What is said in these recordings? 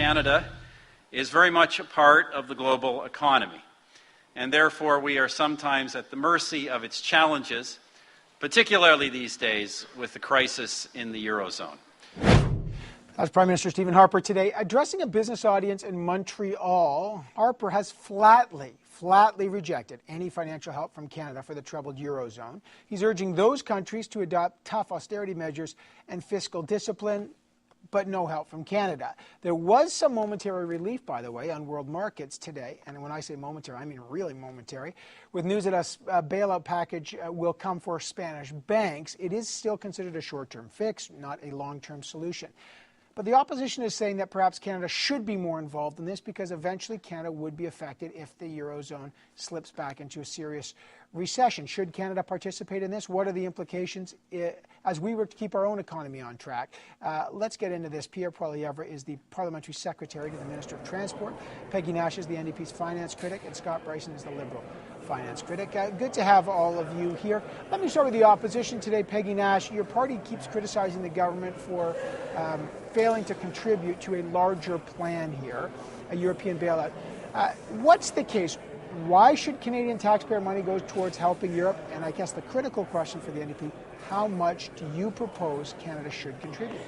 Canada is very much a part of the global economy, and therefore we are sometimes at the mercy of its challenges, particularly these days with the crisis in the Eurozone. That's Prime Minister Stephen Harper today. Addressing a business audience in Montreal, Harper has flatly rejected any financial help from Canada for the troubled Eurozone. He's urging those countries to adopt tough austerity measures and fiscal discipline, but no help from Canada. There was some momentary relief, by the way, on world markets today. And when I say momentary, I mean really momentary. With news that a bailout package will come for Spanish banks, it is still considered a short-term fix, not a long-term solution. But the opposition is saying that perhaps Canada should be more involved in this because eventually Canada would be affected if the Eurozone slips back into a serious recession. Should Canada participate in this? What are the implications as we were to keep our own economy on track? Let's get into this. Pierre Poilievre is the Parliamentary Secretary to the Minister of Transport. Peggy Nash is the NDP's finance critic, and Scott Bryson is the Liberal finance critic. Good to have all of you here. Let me start with the opposition today. Peggy Nash, your party keeps criticizing the government for failing to contribute to a larger plan here, a European bailout. What's the case? Why should Canadian taxpayer money go towards helping Europe? And I guess the critical question for the NDP, how much do you propose Canada should contribute?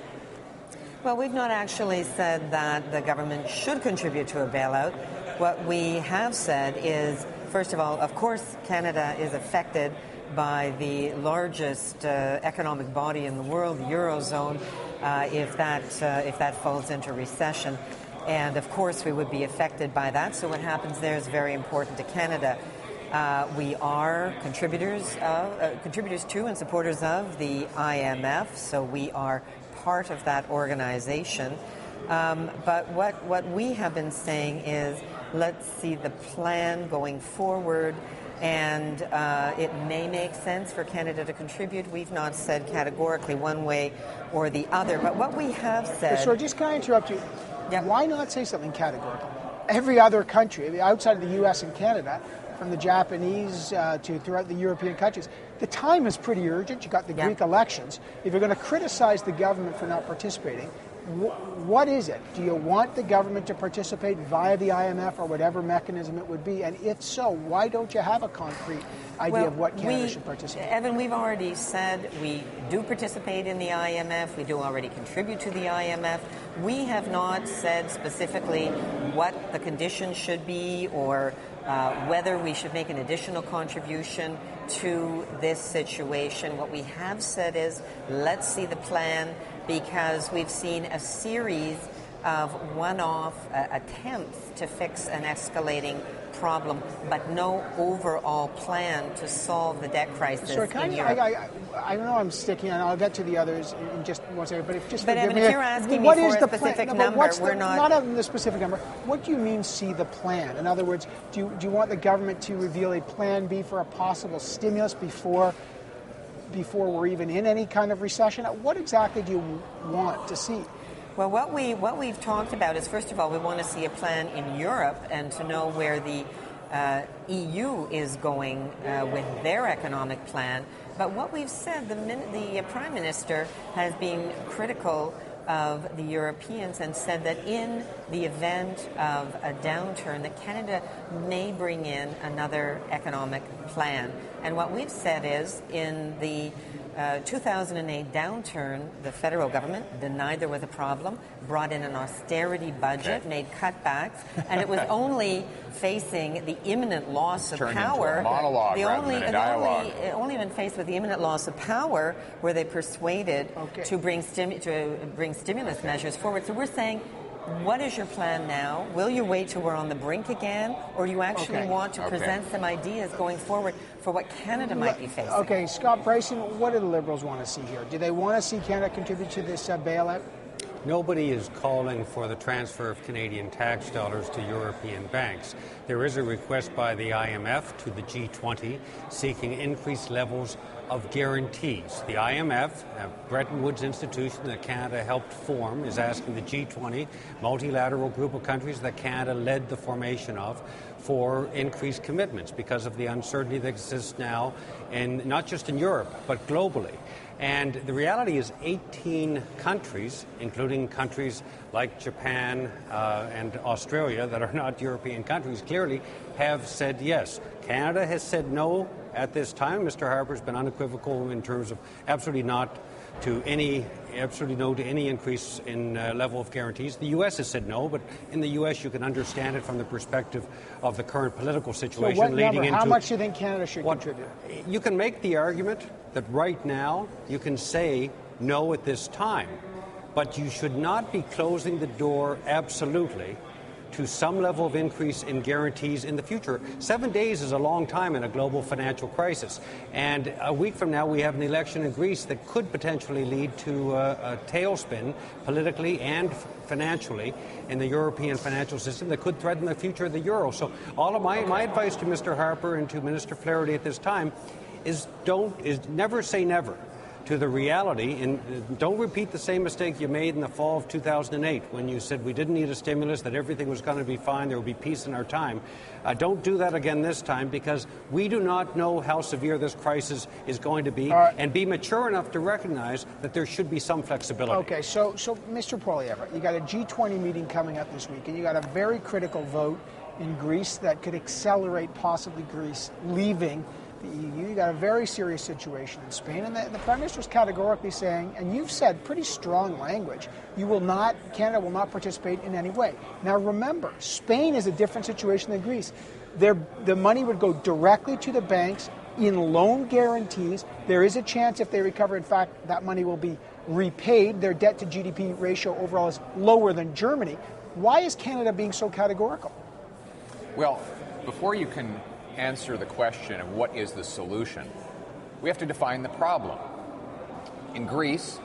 Well, we've not actually said that the government should contribute to a bailout. What we have said is, first of all, of course, Canada is affected by the largest economic body in the world, the Eurozone, if that falls into recession. And of course, we would be affected by that. So what happens there is very important to Canada. We are contributors to and supporters of the IMF, so we are part of that organization. But what we have been saying is, let's see the plan going forward, and it may make sense for Canada to contribute. We've not said categorically one way or the other, but what we have said... Sorry, just can I interrupt you? Yeah. Why not say something categorical? Every other country, outside of the U.S. and Canada, from the Japanese to throughout the European countries, the time is pretty urgent. You've got the Greek elections. If you're going to criticize the government for not participating, what is it? Do you want the government to participate via the IMF or whatever mechanism it would be? And if so, why don't you have a concrete idea of what Canada should participate? Evan, we've already said we do participate in the IMF. We do already contribute to the IMF. We have not said specifically what the conditions should be or whether we should make an additional contribution to this situation. What we have said is, let's see the plan, because we've seen a series of one-off attempts to fix an escalating problem, but no overall plan to solve the debt crisis in Europe. I know I'm sticking on. I'll get to the others in just one second. But if you're asking me for a specific number, we're not on the specific number. What do you mean, see the plan? In other words, do you want the government to reveal a plan B for a possible stimulus before we're even in any kind of recession? What exactly do you want to see? Well, what we've talked about is, first of all, we want to see a plan in Europe and to know where the EU is going with their economic plan. But what we've said, the Prime Minister has been critical of the Europeans and said that in the event of a downturn, that Canada may bring in another economic plan. And what we've said is, in the 2008 downturn, the federal government denied there was a problem, brought in an austerity budget, made cutbacks, and it was only facing the imminent loss of power. Only been faced with the imminent loss of power where they persuaded to bring stimulus measures forward. So we're saying, what is your plan now? Will you wait till we're on the brink again, or do you actually want to present some ideas going forward for what Canada might be facing? Okay, Scott Bryson, what do the Liberals want to see here? Do they want to see Canada contribute to this bailout? Nobody is calling for the transfer of Canadian tax dollars to European banks. There is a request by the IMF to the G20 seeking increased levels of guarantees. The IMF, a Bretton Woods institution that Canada helped form, is asking the G20, multilateral group of countries that Canada led the formation of, for increased commitments because of the uncertainty that exists now, not just in Europe, but globally. And the reality is 18 countries, including countries like Japan and Australia that are not European countries, clearly have said yes. Canada has said no at this time. Mr. Harper's been unequivocal in terms of absolutely no to any increase in level of guarantees. The U.S. has said no, but in the U.S. you can understand it from the perspective of the current political situation. So what number? How much do you think Canada should contribute? You can make the argument that right now you can say no at this time, but you should not be closing the door absolutely to some level of increase in guarantees in the future. 7 days is a long time in a global financial crisis. And a week from now, we have an election in Greece that could potentially lead to a tailspin politically and financially in the European financial system that could threaten the future of the euro. So all of my advice to Mr. Harper and to Minister Flaherty at this time is never say never to the reality, and don't repeat the same mistake you made in the fall of 2008 when you said we didn't need a stimulus, that everything was going to be fine, there would be peace in our time. Don't do that again this time, because we do not know how severe this crisis is going to be, and be mature enough to recognize that there should be some flexibility. Okay, so Mr. Poilievre, you got a G20 meeting coming up this week, and you got a very critical vote in Greece that could accelerate possibly Greece leaving the EU. You got a very serious situation in Spain, and the Prime Minister is categorically saying, and you've said pretty strong language, Canada will not participate in any way. Now remember, Spain is a different situation than Greece. The money would go directly to the banks in loan guarantees. There is a chance if they recover, in fact, that money will be repaid. Their debt to GDP ratio overall is lower than Germany. Why is Canada being so categorical? Well, before you can answer the question of what is the solution, we have to define the problem. In Greece,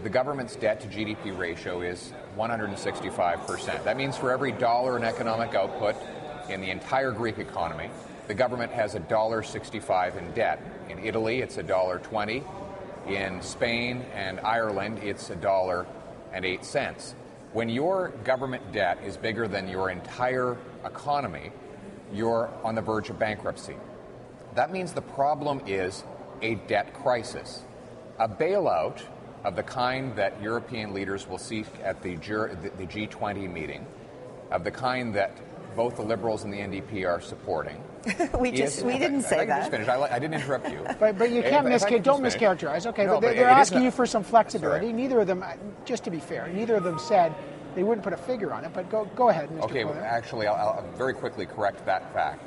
the government's debt to GDP ratio is 165%. That means for every dollar in economic output in the entire Greek economy, the government has $1.65 in debt. In Italy, it's $1.20. In Spain and Ireland, it's $1.08. When your government debt is bigger than your entire economy, you're on the verge of bankruptcy. That means the problem is a debt crisis. A bailout of the kind that European leaders will seek at the G20 meeting, of the kind that both the Liberals and the NDP are supporting. we didn't say that. Just finish. I didn't interrupt you. But you can't don't mischaracterize. Okay, no, but they're asking you for some flexibility. Sorry. Neither of them, just to be fair, neither of them said they wouldn't put a figure on it, but go ahead, Mr. Okay, Poilievre. Actually, I'll very quickly correct that fact.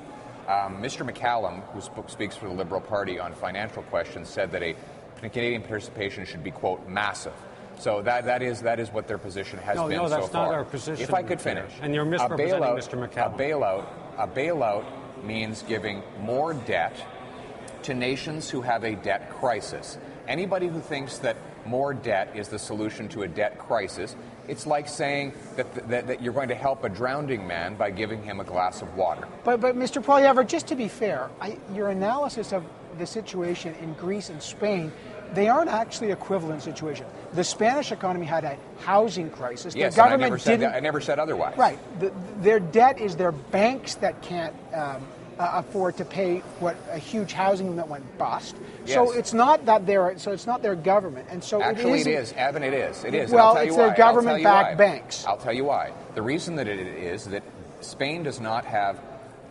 Mr. McCallum, who speaks for the Liberal Party on financial questions, said that a Canadian participation should be, quote, massive. So that is what their position has been so far. No, that's not our position. If I could finish. And you're misrepresenting Mr. McCallum. A bailout means giving more debt to nations who have a debt crisis. Anybody who thinks that more debt is the solution to a debt crisis, it's like saying that you're going to help a drowning man by giving him a glass of water. But Mr. Poilievre, just to be fair, your analysis of the situation in Greece and Spain, they aren't actually equivalent situations. The Spanish economy had a housing crisis. Yes, the government I never said otherwise. Right. Their debt is their banks that can't afford to pay what a huge housing that went bust. Yes. So it's not that it's not their government, and so actually it is, Evan. It is. Well, it's their government-backed banks. I'll tell you why. The reason that it is that Spain does not have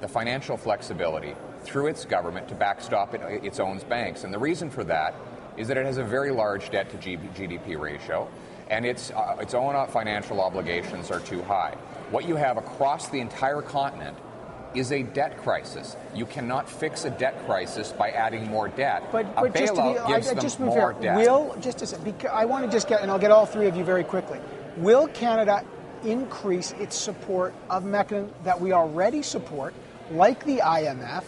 the financial flexibility through its government to backstop its own banks, and the reason for that is that it has a very large debt to GDP ratio, and its own financial obligations are too high. What you have across the entire continent is a debt crisis. You cannot fix a debt crisis by adding more debt. But a bailout gives them more debt. I want to just get, and I'll get all three of you very quickly. Will Canada increase its support of mechanisms that we already support, like the IMF?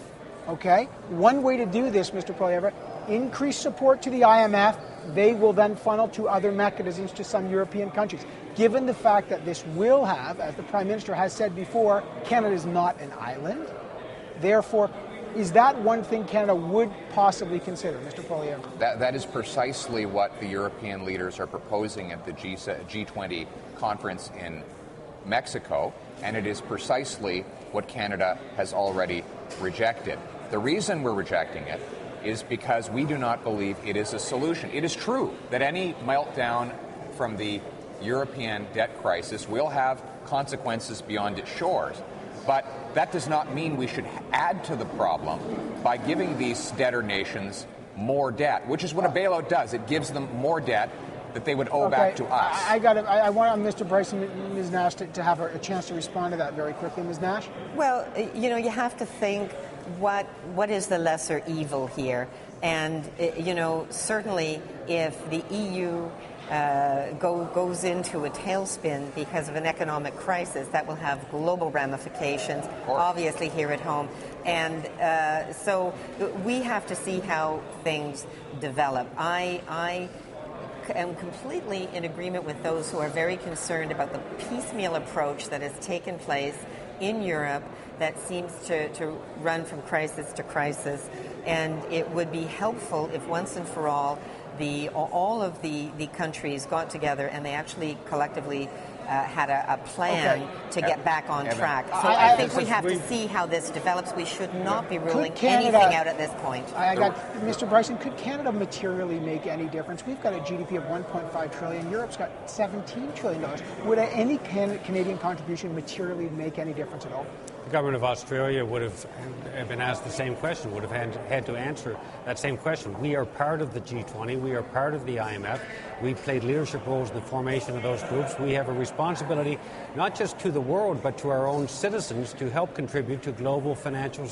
Okay? One way to do this, Mr. Poilievre, increase support to the IMF. They will then funnel to other mechanisms to some European countries. Given the fact that this will have, as the Prime Minister has said before, Canada is not an island. Therefore, is that one thing Canada would possibly consider, Mr. Poilievre? That is precisely what the European leaders are proposing at the G20 conference in Mexico, and it is precisely what Canada has already rejected. The reason we're rejecting it is because we do not believe it is a solution. It is true that any meltdown from the European debt crisis will have consequences beyond its shores. But that does not mean we should add to the problem by giving these debtor nations more debt, which is what a bailout does. It gives them more debt that they would owe back to us. I want Mr. Bryson and Ms. Nash to have a chance to respond to that very quickly. Ms. Nash? Well, you have to think what is the lesser evil here. And, certainly if the EU goes into a tailspin because of an economic crisis, that will have global ramifications, obviously here at home. And so we have to see how things develop. I am completely in agreement with those who are very concerned about the piecemeal approach that has taken place in Europe that seems to run from crisis to crisis. And it would be helpful if once and for all of the countries got together and they actually collectively had a plan to get back on track. So I think we have to see how this develops. We should not be ruling anything out at this point. Mr. Bryson, could Canada materially make any difference? We've got a GDP of $1.5 trillion. Europe's got $17 trillion. Would any Canadian contribution materially make any difference at all? The government of Australia would have been asked the same question, would have had to answer that same question. We are part of the G20. We are part of the IMF. We played leadership roles in the formation of those groups. We have a responsibility not just to the world, but to our own citizens to help contribute to global financial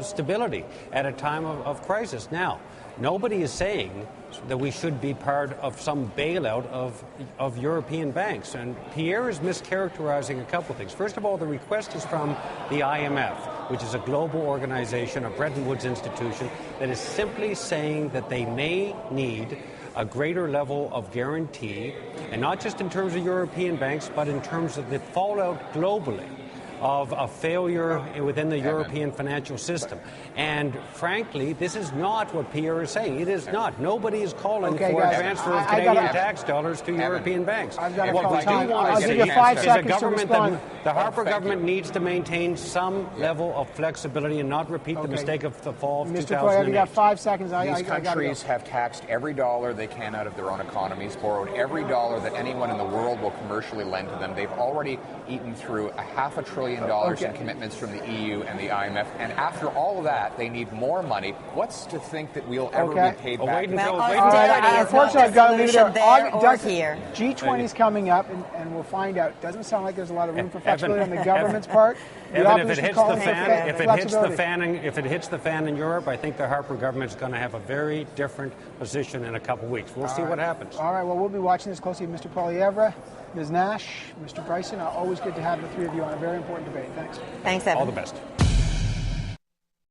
stability at a time of crisis. Now, nobody is saying that we should be part of some bailout of European banks. And Pierre is mischaracterizing a couple of things. First of all, the request is from the IMF, which is a global organization, a Bretton Woods institution, that is simply saying that they may need a greater level of guarantee, and not just in terms of European banks, but in terms of the fallout globally of a failure within the European financial system. And frankly, this is not what Pierre is saying. It is not. Nobody is calling for a transfer of Canadian tax dollars to European banks. I've got What we do want to see is a government that the Harper government needs to maintain some level of flexibility and not repeat the mistake of the fall of 2008. Mr. Coy, I've got 5 seconds. These countries have taxed every dollar they can out of their own economies, borrowed every dollar that anyone in the world will commercially lend to them. They've already eaten through $500 billion in commitments from the EU and the IMF, and after all of that, they need more money. What's to think that we'll ever be paid back? Unfortunately, I've got to leave it there. G20 is coming up, and we'll find out. Doesn't sound like there's a lot of room for flexibility on the government's part. Evan, if it hits the fan in Europe, I think the Harper government's going to have a very different position in a couple of weeks. We'll see what happens. All right. Well, we'll be watching this closely. Mr. Poilievre, Ms. Nash, Mr. Bryson, always good to have the three of you on a very important debate. Thanks. Thanks, Evan. All the best.